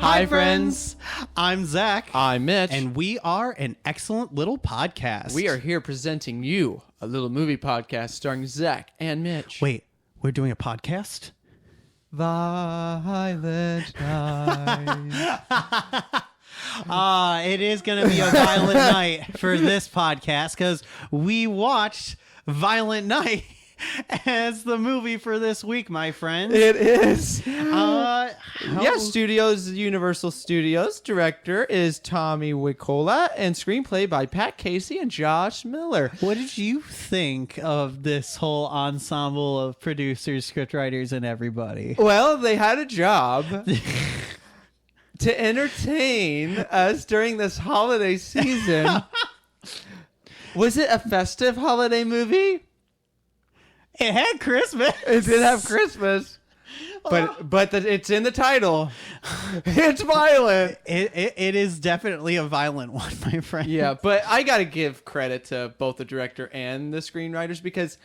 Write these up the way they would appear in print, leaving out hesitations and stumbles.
Hi, friends. I'm Zach. I'm Mitch. And we are an excellent little podcast. We are here presenting you a little movie podcast starring Zach and Mitch. Wait, we're doing a podcast? Violet Night. It is going to be a violent night for this podcast because we watched Violent Night as the movie for this week, my friends. It is. Studios, Universal Studios. Director is Tommy Wicola and screenplay by Pat Casey and Josh Miller. What did you think of this whole ensemble of producers, scriptwriters, and everybody? Well, they had a job to entertain us during this holiday season. Was it a festive holiday movie? It had Christmas. It did have Christmas. But it's in the title. It's violent. It is definitely a violent one, my friend. Yeah, but I got to give credit to both the director and the screenwriters because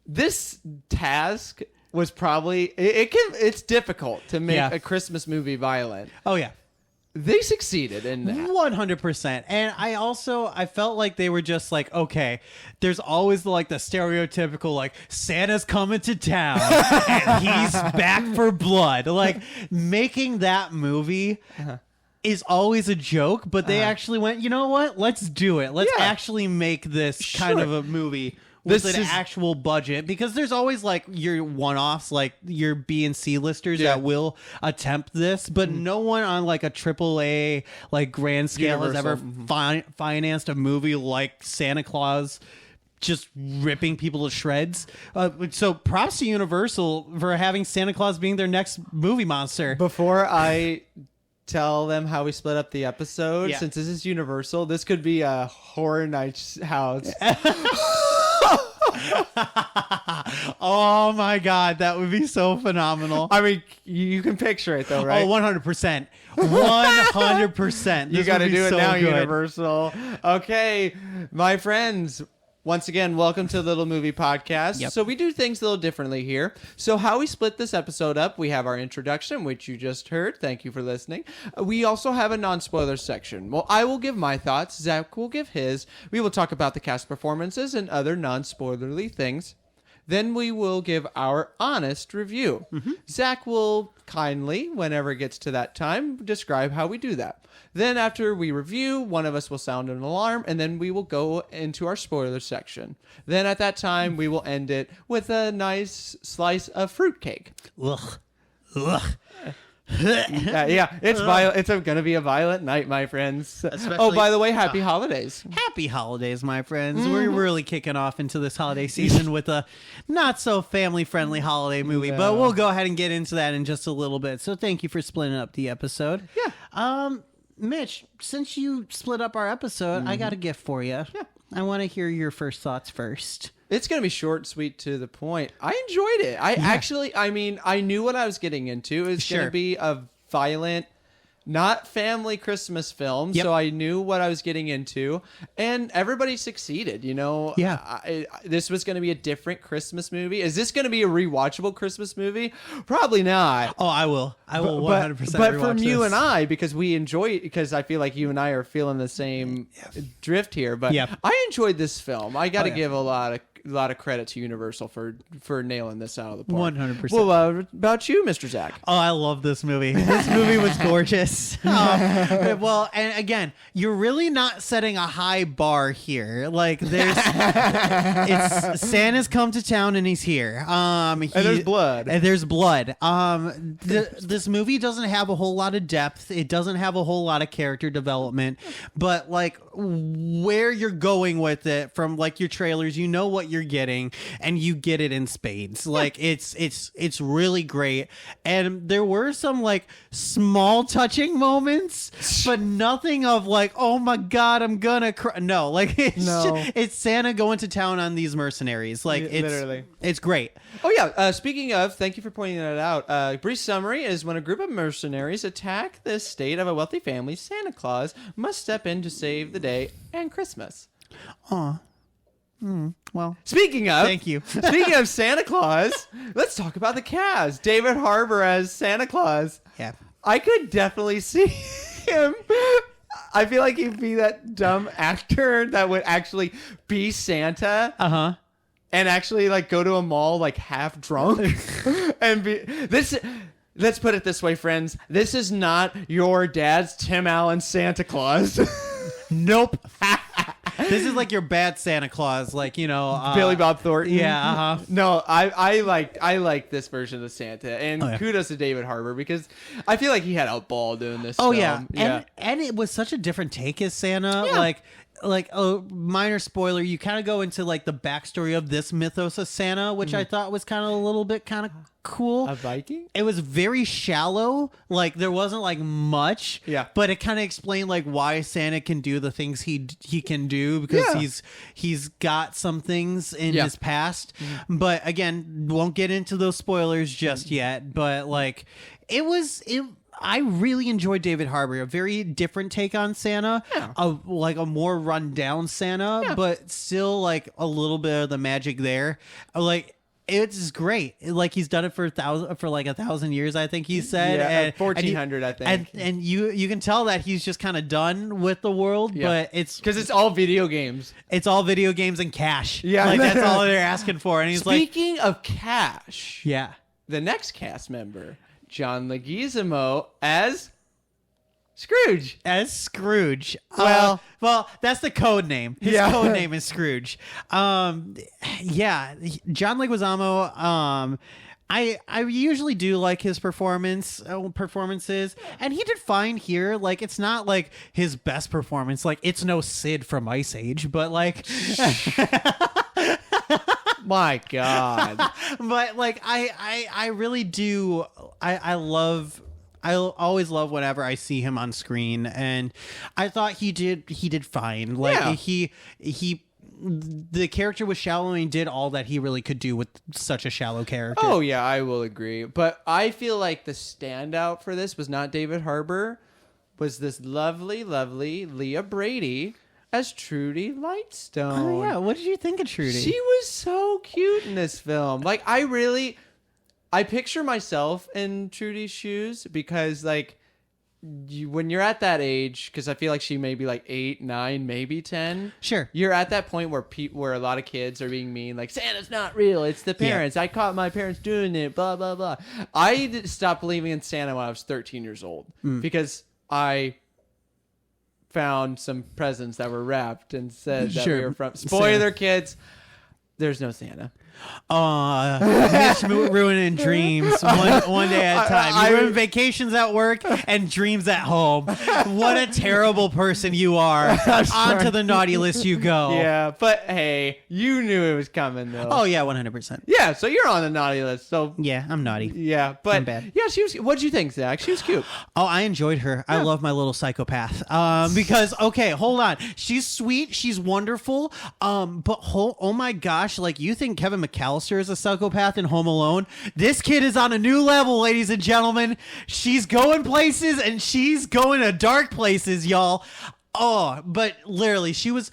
this task was probably it's difficult to make a Christmas movie violent. Oh yeah. They succeeded in that. 100%. And I felt like they were just like, okay, there's always the stereotypical, Santa's coming to town and he's back for blood. Like, making that movie is always a joke, but they actually went, you know what? Let's do it. Let's actually make this kind of a movie with an actual budget, because there's always your one-offs, your B and C listers that will attempt this, but no one on a AAA grand scale has ever financed a movie like Santa Claus just ripping people to shreds. So props to Universal for having Santa Claus being their next movie monster. Before I tell them how we split up the episode, since this is Universal, this could be a Horror Nights house. Oh my god, that would be so phenomenal. I mean, you can picture it though, right? Oh, 100%. 100%. You got to do it now, Universal. Okay, my friends, once again, welcome to the Little Movie Podcast. Yep. So we do things a little differently here. So how we split this episode up, we have our introduction, which you just heard. Thank you for listening. We also have a non-spoiler section. Well, I will give my thoughts. Zach will give his. We will talk about the cast performances and other non-spoilerly things. Then we will give our honest review. Mm-hmm. Zach will kindly, whenever it gets to that time, describe how we do that. Then after we review, one of us will sound an alarm, and then we will go into our spoiler section. Then at that time, we will end it with a nice slice of fruitcake. Ugh. Ugh. It's violent. It's going to be a violent night, my friends. Oh, by the way, happy holidays. Happy holidays, my friends. We're really kicking off into this holiday season with a not so family-friendly holiday movie, but we'll go ahead and get into that in just a little bit. So thank you for splitting up the episode. Yeah. Mitch, since you split up our episode, I got a gift for you. Yeah. I want to hear your first thoughts first. It's going to be short, sweet, to the point. I enjoyed it. I knew what I was getting into. It was going to be a violent, not family Christmas film. Yep. So I knew what I was getting into. And everybody succeeded, Yeah. This was going to be a different Christmas movie. Is this going to be a rewatchable Christmas movie? Probably not. Oh, I will 100% But rewatch from you this. and I, because we enjoy it, because I feel like you and I are feeling the same drift here. But I enjoyed this film. I got to give a lot of credit to Universal for nailing this out of the park. 100%. Well, about you, Mr. Zach? Oh, I love this movie. This movie was gorgeous. Well, and again, you're really not setting a high bar here. It's Santa's come to town and he's here. And there's blood. And there's blood. This movie doesn't have a whole lot of depth. It doesn't have a whole lot of character development. But where you're going with it from your trailers, you know what you're getting, and you get it in spades. It's really great. And there were some small touching moments, but nothing of oh my god, I'm gonna cry. No, it's Santa going to town on these mercenaries. Literally, it's great. Oh yeah. Speaking of, thank you for pointing that out. Brief summary is when a group of mercenaries attack the estate of a wealthy family, Santa Claus must step in to save the day and Christmas. Aw. Well, speaking of, thank you. Speaking of Santa Claus, let's talk about the cast. David Harbour as Santa Claus. Yeah. I could definitely see him. I feel like he'd be that dumb actor that would actually be Santa. Uh-huh. And actually like go to a mall like half drunk and be this. Let's put it this way, friends. This is not your dad's Tim Allen Santa Claus. Nope. This is like your bad Santa Claus, like, you know, Billy Bob Thornton. Yeah, uh-huh. No, I like this version of Santa, and kudos to David Harbour because I feel like he had a ball doing this. Oh film. yeah, and it was such a different take as Santa. Like a minor spoiler, you kind of go into like the backstory of this mythos of Santa, which I thought was kind of a little bit kind of cool. A Viking? It was very shallow. Like there wasn't like much. Yeah. But it kind of explained like why Santa can do the things he can do because he's got some things in his past. But again, won't get into those spoilers just yet. But like I really enjoyed David Harbour. A very different take on Santa, like a more rundown Santa, but still like a little bit of the magic there. Like it's great. Like he's done it for 1,000 years, I think he said. Yeah, and 1,400, I think. And you can tell that he's just kind of done with the world, but it's because it's all video games. It's all video games and cash. Yeah, like that's all they're asking for. And he's Speaking of cash, the next cast member. John Leguizamo as Scrooge. Well, that's the code name. His code name is Scrooge. John Leguizamo. I usually do like his performances, and he did fine here. Like it's not like his best performance. Like it's no Sid from Ice Age, but like. My God. But like I really do I always love whenever I see him on screen, and I thought he did fine. Like he the character was shallow and did all that he really could do with such a shallow character. Oh yeah, I will agree. But I feel like the standout for this was not David Harbour, was this lovely Leah Brady as Trudy Lightstone. Oh yeah, what did you think of Trudy? She was so cute in this film. Like I picture myself in Trudy's shoes because like when you're at that age, because I feel like she may be like 8, 9, maybe 10. Sure. You're at that point where a lot of kids are being mean, like Santa's not real. It's the parents. I caught my parents doing it. Blah blah blah. I stopped believing in Santa when I was 13 years old because I found some presents that were wrapped and said that we were from. Spoiler, kids. There's no Santa. Mitch ruining dreams one day at a time. You ruin vacations at work and dreams at home. What a terrible person you are. Onto the naughty list you go. Yeah, but hey, you knew it was coming though. Oh yeah, 100%. Yeah, so you're on the naughty list. So yeah, I'm naughty. Yeah, but I'm bad. Yeah, she was. What'd you think, Zach? She was cute. Oh, I enjoyed her. I love my little psychopath. Because okay, hold on. She's sweet. She's wonderful. But oh my gosh, like you think Kevin McAllister is a psychopath in Home Alone? This kid is on a new level, ladies and gentlemen. She's going places and she's going to dark places, y'all. Oh, but literally, she was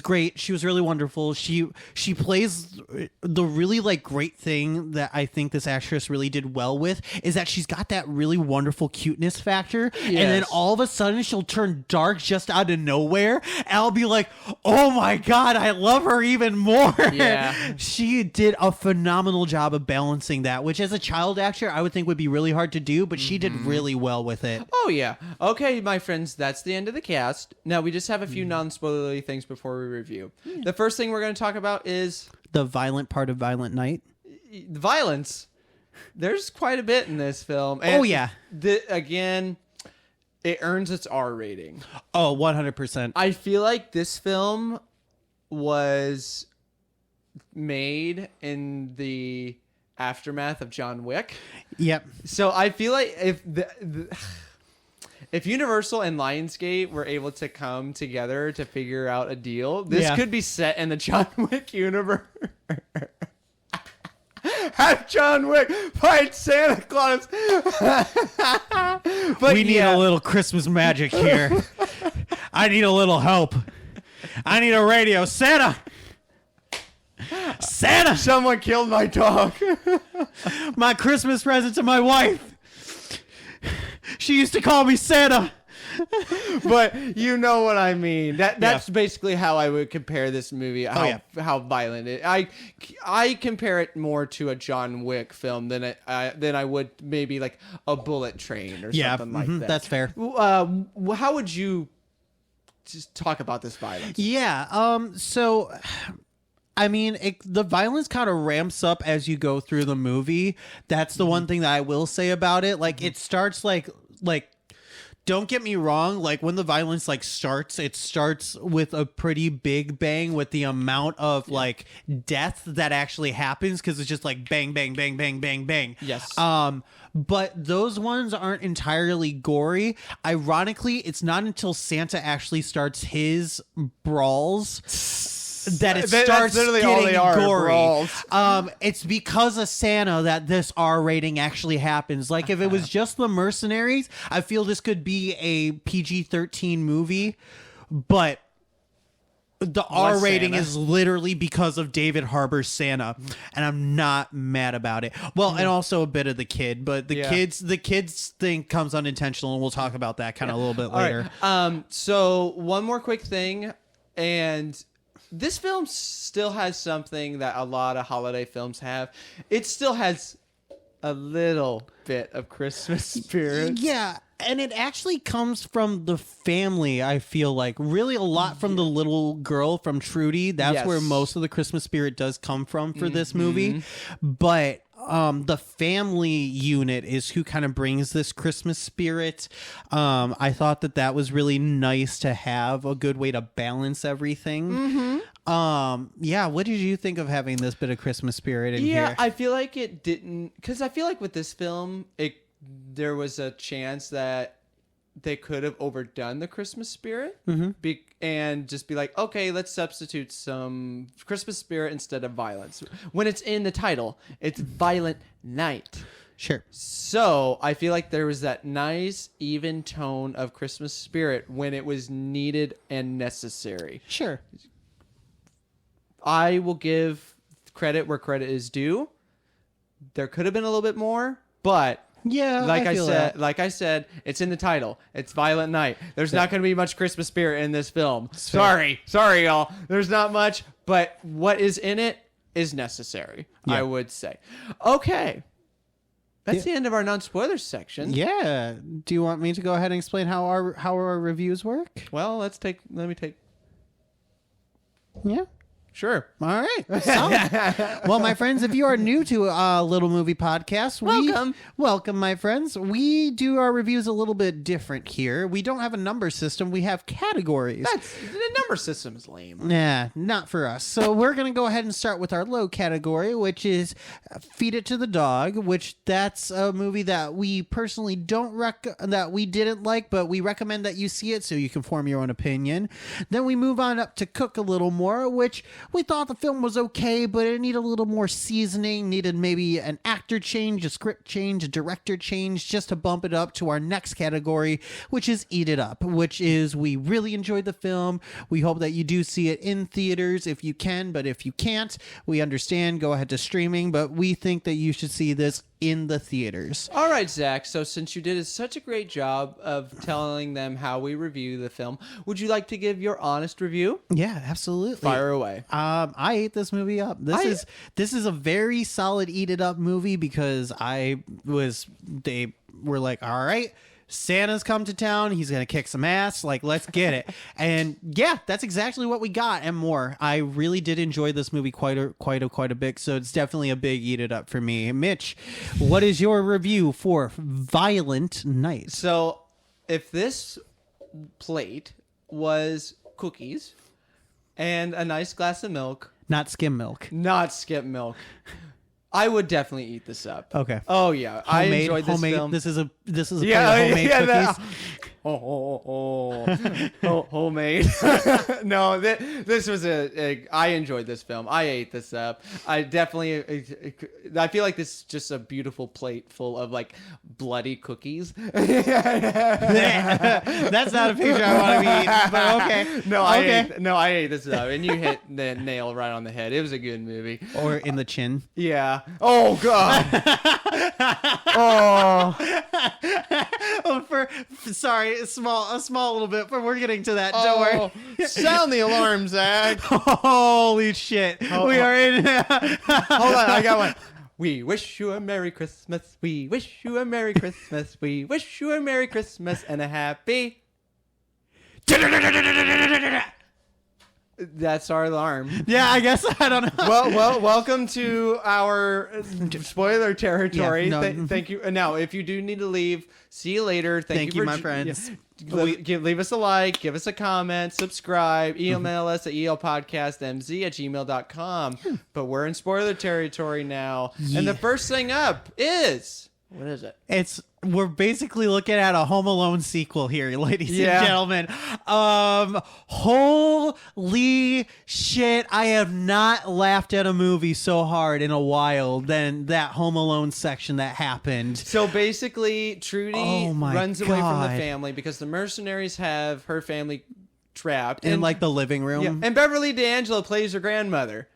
great. She was really wonderful. She plays the really like great thing that I think this actress really did well with is that she's got that really wonderful cuteness factor, and then all of a sudden she'll turn dark just out of nowhere, and I'll be like, oh my god, I love her even more. Yeah, she did a phenomenal job of balancing that, which as a child actor I would think would be really hard to do, but she did really well with it. Oh yeah. Okay, my friends, that's the end of the cast. Now we just have a few non-spoilery things before we review. The first thing we're going to talk about is the violent part of Violent Night. Violence. There's quite a bit in this film. And again, it earns its R rating. Oh, 100%. I feel like this film was made in the aftermath of John Wick. Yep. So I feel like if Universal and Lionsgate were able to come together to figure out a deal, this could be set in the John Wick universe. Have John Wick fight Santa Claus. But we need a little Christmas magic here. I need a little help. I need a radio. Santa! Santa! Someone killed my dog. My Christmas present to my wife. She used to call me Santa. But you know what I mean. That's basically how I would compare this movie. How violent it. I compare it more to a John Wick film than I would maybe like a Bullet Train or something like that. That's fair. How would you just talk about this violence? Yeah. So, I mean, the violence kind of ramps up as you go through the movie. That's the one thing that I will say about it. Like, it starts like. Don't get me wrong, like when the violence like starts, it starts with a pretty big bang with the amount of like death that actually happens, because it's just like bang, bang, bang, bang, bang, bang. Yes. But those ones aren't entirely gory. Ironically, it's not until Santa actually starts his brawls that it starts literally getting all they are, gory. brawls. It's because of Santa that this R rating actually happens. Like if it was just the mercenaries, I feel this could be a PG-13 movie, but the R rating is literally because of David Harbour's Santa, and I'm not mad about it. Well, and also a bit of the kid, but the kids thing comes unintentional, and we'll talk about that kind of a little bit later. Right. So one more quick thing, and this film still has something that a lot of holiday films have. It still has a little bit of Christmas spirit. Yeah, and it actually comes from the family, I feel like. Really a lot from the little girl from Trudy. That's where most of the Christmas spirit does come from for this movie. But the family unit is who kind of brings this Christmas spirit. I thought that was really nice to have a good way to balance everything. Yeah, what did you think of having this bit of Christmas spirit in here? Yeah, I feel like it didn't, because I feel like with this film, there was a chance that they could have overdone the Christmas spirit and just be like, okay, let's substitute some Christmas spirit instead of violence. When it's in the title, it's Violent Night. Sure. So I feel like there was that nice, even tone of Christmas spirit when it was needed and necessary. Sure. I will give credit where credit is due. There could have been a little bit more, but yeah, like I said, it's in the title. It's Violent Night. There's not going to be much Christmas spirit in this film. Sorry, y'all. There's not much, but what is in it is necessary, I would say. Okay. That's the end of our non-spoilers section. Yeah. Do you want me to go ahead and explain how our reviews work? Well, let me take. Yeah. Sure. All right. Solid. Well, my friends, if you are new to Little Movie Podcast, welcome, my friends. We do our reviews a little bit different here. We don't have a number system. We have categories. The number system is lame. Nah, not for us. So we're going to go ahead and start with our low category, which is Feed It to the Dog, which that's a movie that we personally that we didn't like, but we recommend that you see it so you can form your own opinion. Then we move on up to Cook a Little More, which we thought the film was okay, but it needed a little more seasoning, needed maybe an actor change, a script change, a director change, just to bump it up to our next category, which is Eat It Up, which is we really enjoyed the film. We hope that you do see it in theaters if you can, but if you can't, we understand. Go ahead to streaming, but we think that you should see this in the theaters. All right, Zach. So since you did such a great job of telling them how we review the film, would you like to give your honest review? Yeah, absolutely. Fire away. I ate this movie up. This is a very solid Eat It Up movie because they were like, all right, Santa's come to town. He's going to kick some ass. Like, let's get it. And yeah, that's exactly what we got and more. I really did enjoy this movie quite a bit. So it's definitely a big Eat It Up for me. Mitch, what is your review for Violent Night? So if this plate was cookies and a nice glass of milk. Not skim milk. Not skim milk. I would definitely eat this up. Okay. Oh yeah, I enjoyed this film. This is a plate of homemade cookies. Homemade. No, this was I enjoyed this film. I ate this up. I feel like this is just a beautiful plate full of like bloody cookies. That's not a picture I want to be eating, but okay. I ate this up, and you hit the nail right on the head. It was a good movie. Or in the chin. Yeah. Oh God. Oh. Well, Sorry, a small little bit, but we're getting to that. Don't worry. Sound the alarm, Zach. Holy shit. We are in. Hold on, I got one. We wish you a Merry Christmas. We wish you a Merry Christmas. We wish you a Merry Christmas and a happy. That's our alarm. Yeah, I guess I don't know. Well, welcome to our spoiler territory. Yeah, Thank you. Now, if you do need to leave, see you later. Thank you, my friends. Leave us a like, give us a comment, subscribe, email us at elpodcastmz@gmail.com. But we're in spoiler territory now. Yeah. And the first thing up is... What is it? We're basically looking at a Home Alone sequel here, ladies and gentlemen. Holy shit. I have not laughed at a movie so hard in a while than that Home Alone section that happened. So basically, Trudy runs away from the God. family because the mercenaries have her family trapped. In like the living room. Yeah, and Beverly D'Angelo plays her grandmother.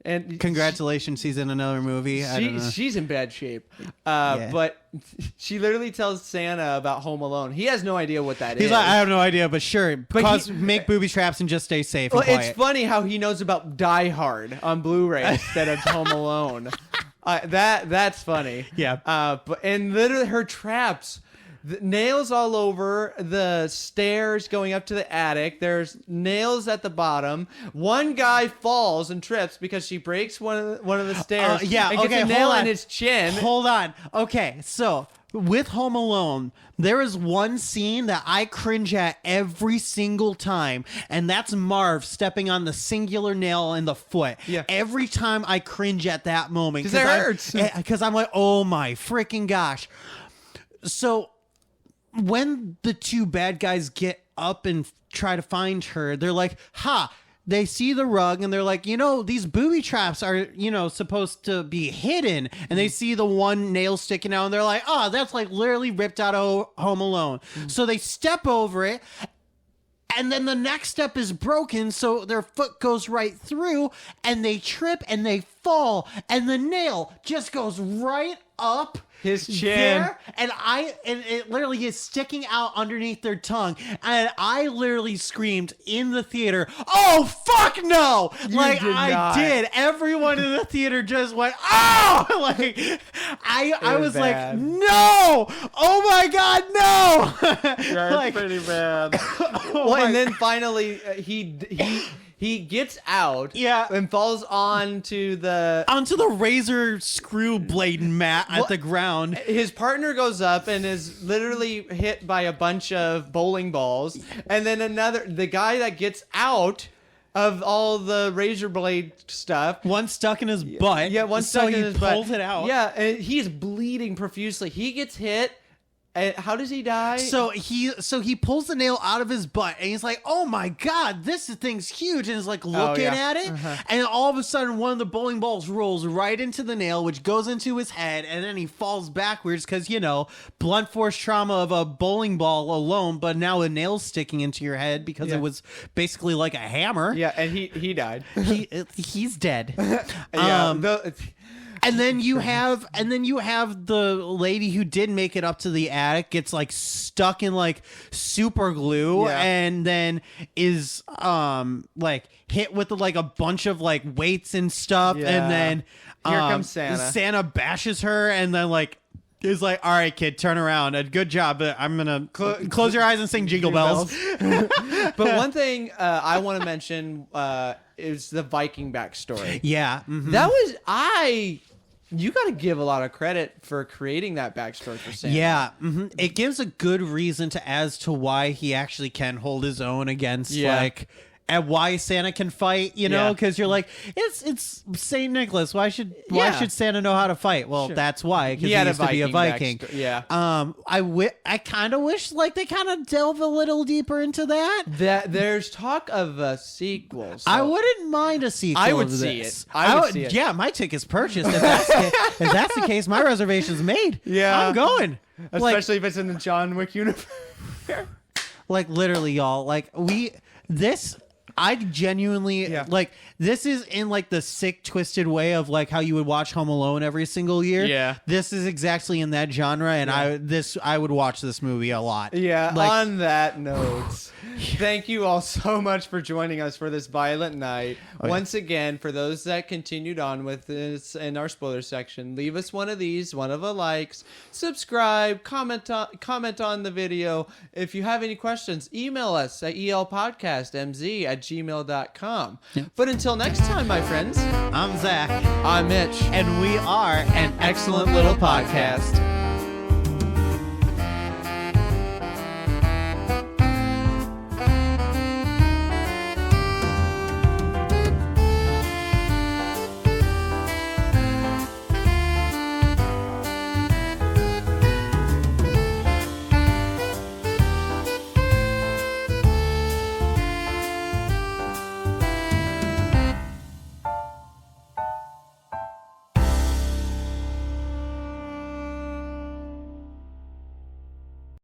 And Congratulations, she's in another movie. I don't know. She's in bad shape. But she literally tells Santa about Home Alone. He has no idea what that is. He's like, I have no idea, but sure. Make booby traps and just stay safe and quiet. It's funny how he knows about Die Hard on Blu-ray instead of Home Alone. That's funny. Yeah. And literally her traps... nails all over the stairs going up to the attic. There's nails at the bottom. One guy falls and trips because she breaks one of the stairs. And gets a nail in his chin. Hold on. Okay, so with Home Alone, there is one scene that I cringe at every single time, and that's Marv stepping on the singular nail in the foot. Yeah. Every time I cringe at that moment. Because it hurts. Because I'm like, oh my freaking gosh. So... when the two bad guys get up and try to find her, they're like, they see the rug and they're like, these booby traps are, supposed to be hidden. And they see the one nail sticking out and they're like, that's like literally ripped out of Home Alone. So they step over it. And then the next step is broken, so their foot goes right through, and they trip and they fall, and the nail just goes right up his chin, there, and it literally is sticking out underneath their tongue, and I literally screamed in the theater, "Oh fuck no!" I did. Everyone in the theater just went, "Oh!" I was bad. like, "No! Oh my god, no!" That's pretty bad. And then finally he gets out, and falls onto the razor screw blade mat at the ground. His partner goes up and is literally hit by a bunch of bowling balls, and then the guy that gets out of all the razor blade stuff, one stuck in his butt. Yeah, one stuck in his butt. So he pulls it out. Yeah, and he's bleeding profusely. He gets hit. And how does he die? So he pulls the nail out of his butt and he's like, "Oh my god, this thing's huge!" and is like looking at it, and all of a sudden one of the bowling balls rolls right into the nail, which goes into his head, and then he falls backwards because blunt force trauma of a bowling ball alone, but now a nail sticking into your head because it was basically like a hammer. Yeah, and he died. He's dead. And then you have the lady who did make it up to the attic gets like stuck in like super glue, and then is like hit with like a bunch of like weights and stuff, and then here comes Santa. Santa bashes her, and then like is like, "All right, kid, turn around. Good job. But I'm gonna close your eyes and sing Jingle Bells." But one thing I want to mention is the Viking backstory. Yeah, that was you got to give a lot of credit for creating that backstory for Santa. Yeah, it gives a good reason as to why he actually can hold his own against and why Santa can fight, because you're like, it's Saint Nicholas. Why should Santa know how to fight? Well, that's why, because he used to be a Viking. I kind of wish they kind of delve a little deeper into that. There's talk of a sequel. So I wouldn't mind a sequel. I would of see this. it. I would see it. Yeah, my ticket's purchased. If that's the case, my reservation's made. Yeah, I'm going. Especially if it's in the John Wick universe. Literally, y'all. I genuinely like this is in like the sick, twisted way of like how you would watch Home Alone every single year. Yeah. This is exactly in that genre, and I would watch this movie a lot. Yeah. Like, On that note, thank you all so much for joining us for this violent night. Once again, for those that continued on with this in our spoiler section, leave us one of these, one of the likes, subscribe, comment on the video. If you have any questions, email us at elpodcastmz@gmail.com. Yeah. But until next time, my friends, I'm Zach. I'm Mitch. And we are an excellent little podcast.